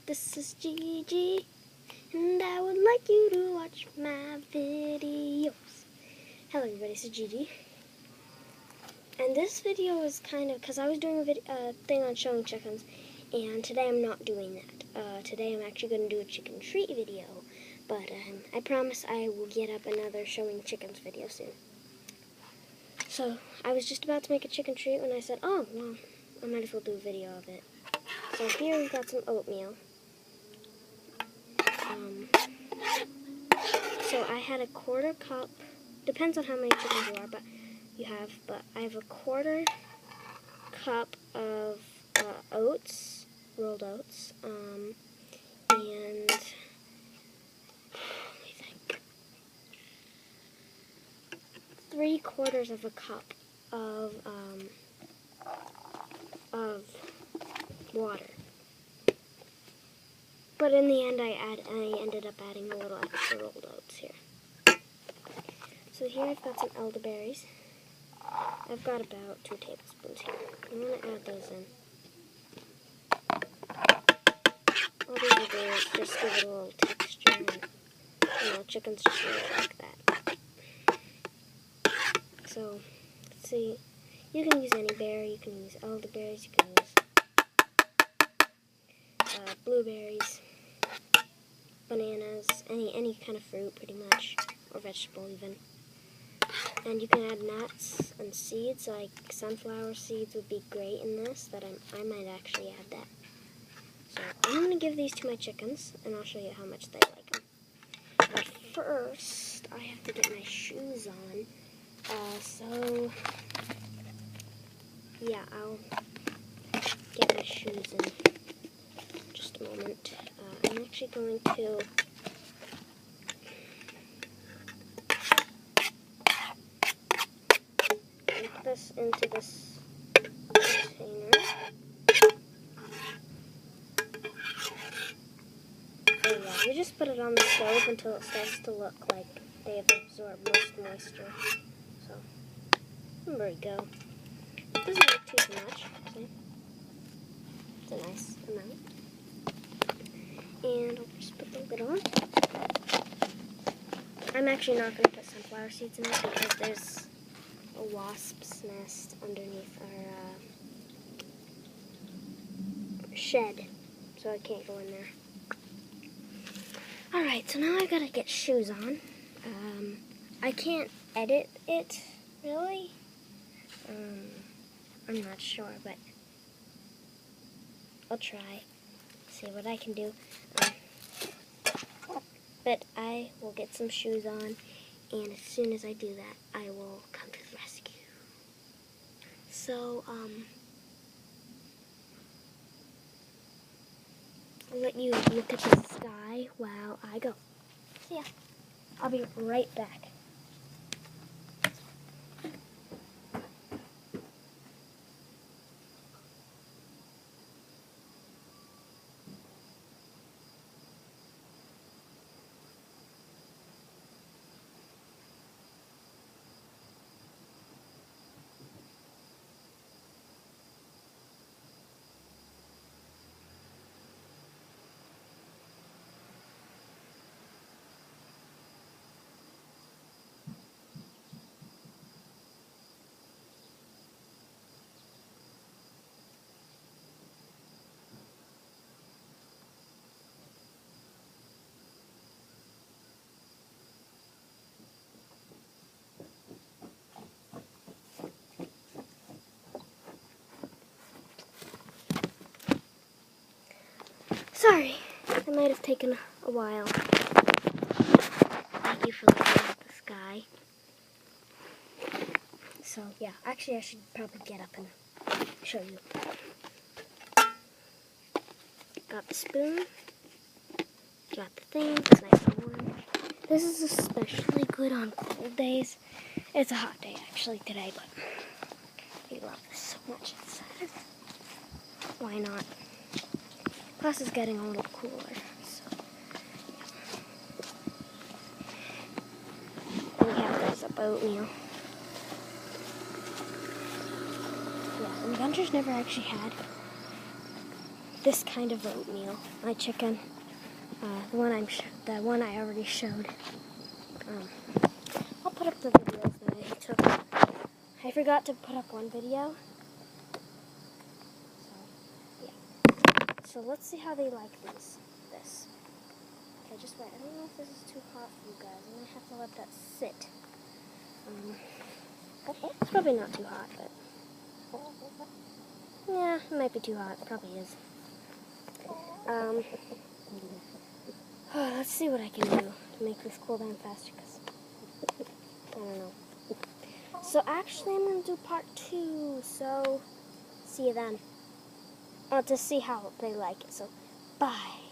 This is Gigi, and I would like you to watch my videos. Hello everybody, this is Gigi. And this video is kind of, because I was doing a thing on showing chickens, and today I'm not doing that. Today I'm actually going to do a chicken treat video, but I promise I will get up another showing chickens video soon. So, I was just about to make a chicken treat when I said, oh, well, I might as well do a video of it. So here we've got some oatmeal. So I had a quarter cup, depends on how many chickens you are, but I have a quarter cup of oats, rolled oats, and let me think, 3/4 of a cup of water. But in the end, I ended up adding a little extra rolled oats here. So here I've got some elderberries. I've got about 2 tablespoons here. I'm going to add those in. All these will do is just give it a little texture, and chickens just really like that. So, let's see. You can use any berry. You can use elderberries. You can use blueberries, bananas, any kind of fruit pretty much, or vegetable even. And you can add nuts and seeds, like sunflower seeds would be great in this, that I might actually add that. So I'm going to give these to my chickens, and I'll show you how much they like them. But first, I have to get my shoes on. So, yeah, I'll get my shoes in just a moment. I'm actually going to put this into this container. So yeah, you just put it on the stove until it starts to look like they have absorbed most moisture. So, there we go. It doesn't look too much, see? It's a nice amount. And I'll just put the lid on. I'm actually not going to put sunflower seeds in it because there's a wasp's nest underneath our shed, so I can't go in there. Alright, so now I've got to get shoes on. I can't edit it, really. I'm not sure, but I'll try. See what I can do. But I will get some shoes on, and as soon as I do that, I will come to the rescue. So, I'll let you look at the sky while I go. See ya. I'll be right back. Sorry, it might have taken a while. Thank you for looking at the sky. So, yeah, actually I should probably get up and show you. Got the spoon. Got the thing. It's nice and warm. This is especially good on cold days. It's a hot day, actually, today, but I love this so much. Why not? Plus, it's getting a little cooler, so yeah. And we have this oatmeal. Yeah, and Gunter's never actually had this kind of oatmeal. My chicken, the one I already showed. I'll put up the videos that I took. I forgot to put up one video. So, yeah. So let's see how they like this. Okay, just wait. I don't know if this is too hot for you guys. I might have to let that sit. It's probably not too hot, but yeah, it might be too hot. It probably is. Let's see what I can do to make this cool down faster, because I don't know. So actually, I'm going to do part 2, so see you then. To see how they like it, so bye.